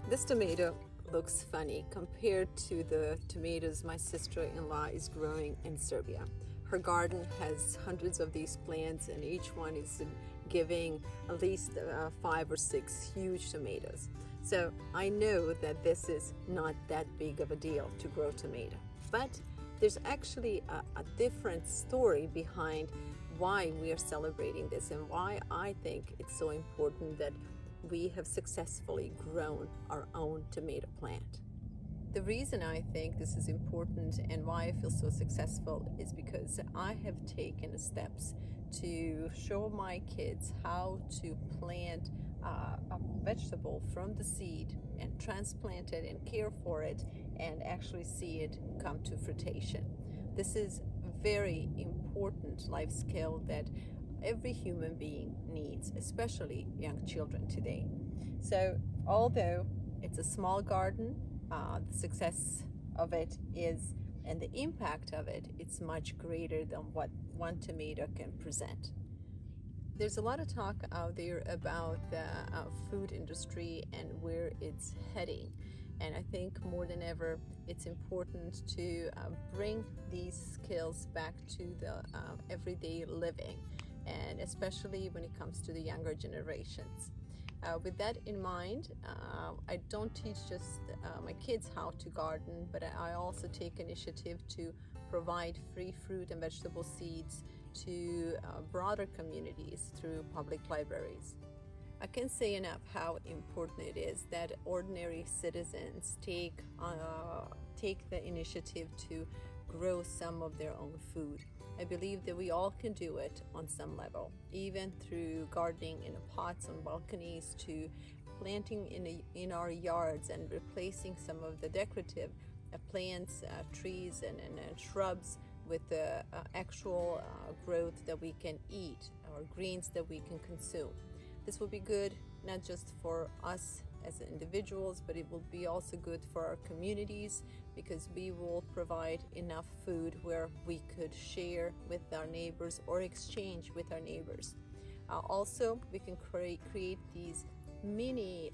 This tomato looks funny compared to the tomatoes my sister-in-law is growing in Serbia. Her garden has hundreds of these plants, and each one is giving at least 5 or 6 huge tomatoes. So I know that this is not that big of a deal to grow tomato. But there's actually a different story behind why we are celebrating this and why I think it's so important that we have successfully grown our own tomato plant. The reason I think this is important and why I feel so successful is because I have taken steps to show my kids how to plant a vegetable from the seed and transplant it and care for it and actually see it come to fruition. This is a very important life skill that every human being needs, especially young children today. So although it's a small garden, the success of it is, and the impact of it, it's much greater than what one tomato can present. There's a lot of talk out there about the food industry and where it's heading. And I think more than ever, it's important to bring these skills back to the everyday living, and especially when it comes to the younger generations. With that in mind, I don't teach just my kids how to garden, but I also take initiative to provide free fruit and vegetable seeds to broader communities through public libraries. I can't say enough how important it is that ordinary citizens take the initiative to grow some of their own food. I believe that we all can do it on some level, even through gardening in pots on balconies to planting in our yards and replacing some of the decorative plants, trees, and shrubs with the actual growth that we can eat, or greens that we can consume. This will be good not just for us as individuals, but it will be also good for our communities, because we will provide enough food where we could share with our neighbors or exchange with our neighbors. Also, we can create these mini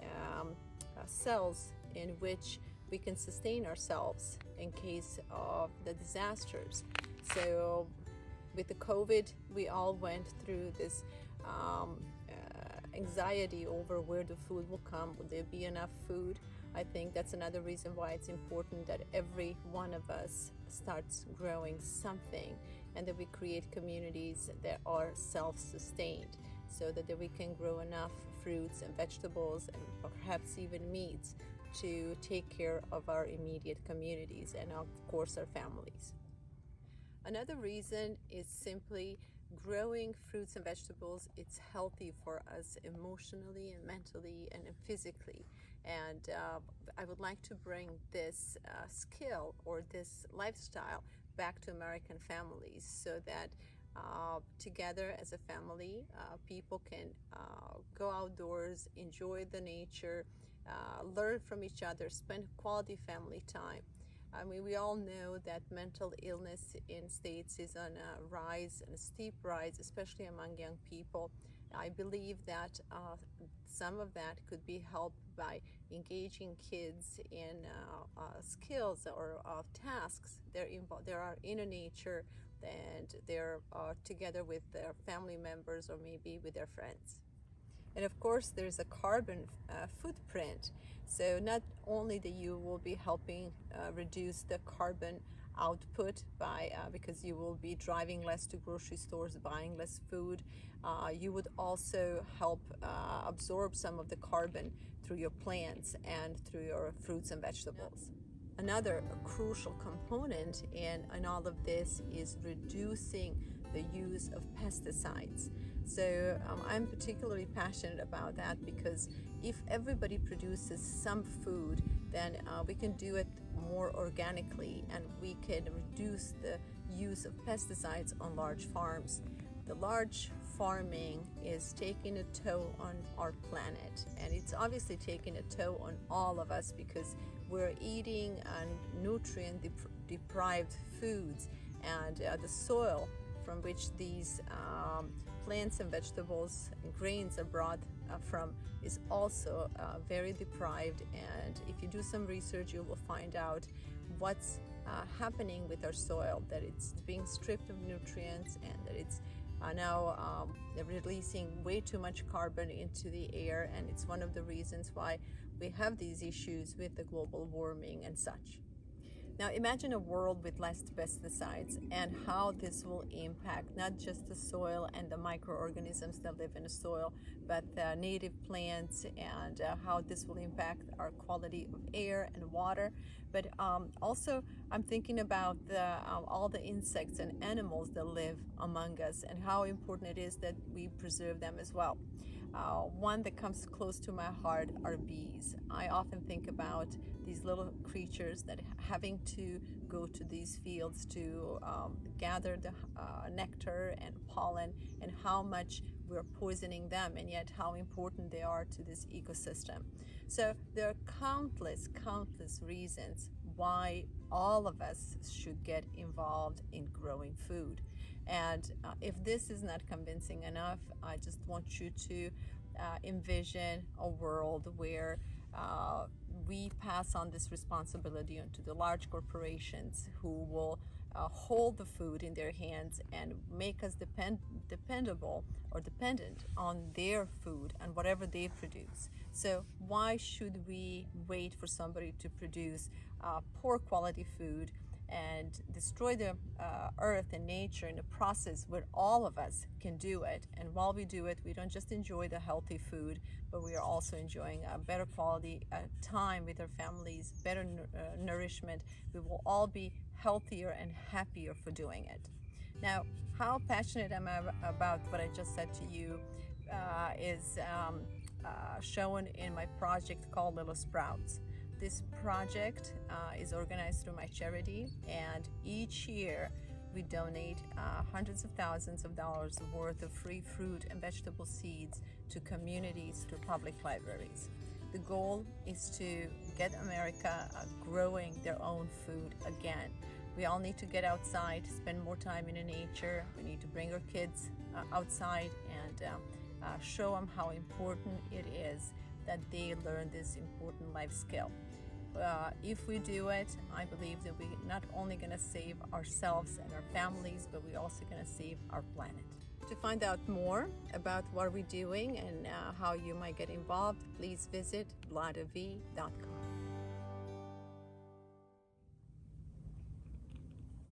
cells in which we can sustain ourselves in case of the disasters. So with the COVID, we all went through this anxiety over where the food will come. Will there be enough food? I think that's another reason why it's important that every one of us starts growing something, and that we create communities that are self-sustained, so that we can grow enough fruits and vegetables and perhaps even meats to take care of our immediate communities and of course our families. Another reason is simply growing fruits and vegetables. It's healthy for us emotionally and mentally and physically. And I would like to bring this skill or this lifestyle back to American families, so that together as a family, people can go outdoors, enjoy the nature, learn from each other, spend quality family time. I mean, we all know that mental illness in States is on a rise, and a steep rise, especially among young people. I believe that some of that could be helped by engaging kids in skills or tasks. They are in nature, and they're together with their family members or maybe with their friends. And of course, there's a carbon footprint. So not only that you will be helping reduce the carbon output by because you will be driving less to grocery stores, buying less food, you would also help absorb some of the carbon through your plants and through your fruits and vegetables. Another crucial component in all of this is reducing the use of pesticides. So I'm particularly passionate about that, because if everybody produces some food, then we can do it more organically, and we can reduce the use of pesticides on large farms. The large farming is taking a toll on our planet, and it's obviously taking a toll on all of us, because we're eating nutrient deprived foods, and the soil from which these plants and vegetables and grains are brought from is also very deprived. And if you do some research, you will find out what's happening with our soil, that it's being stripped of nutrients and that it's now releasing way too much carbon into the air, and it's one of the reasons why we have these issues with the global warming and such. Now imagine a world with less pesticides and how this will impact not just the soil and the microorganisms that live in the soil, but the native plants, and how this will impact our quality of air and water. But also I'm thinking about all the insects and animals that live among us and how important it is that we preserve them as well. One that comes close to my heart are bees. I often think about these little creatures that having to go to these fields to gather the nectar and pollen, and how much we're poisoning them, and yet how important they are to this ecosystem. So there are countless reasons why all of us should get involved in growing food. And if this is not convincing enough, I just want you to envision a world where we pass on this responsibility onto the large corporations who will hold the food in their hands and make us dependable or dependent on their food and whatever they produce. So why should we wait for somebody to produce poor quality food and destroy the earth and nature in a process where all of us can do it? And while we do it, we don't just enjoy the healthy food, but we are also enjoying a better quality time with our families, better nourishment. We will all be healthier and happier for doing it. Now, how passionate am I about what I just said to you is shown in my project called Little Sprouts. This project is organized through my charity, and each year we donate hundreds of thousands of dollars worth of free fruit and vegetable seeds to communities through public libraries. The goal is to get America growing their own food again. We all need to get outside, spend more time in nature. We need to bring our kids outside and show them how important it is that they learn this important life skill. If we do it, I believe that we're not only going to save ourselves and our families, but we're also going to save our planet. To find out more about what we're doing and how you might get involved, please visit VLADA'S.com.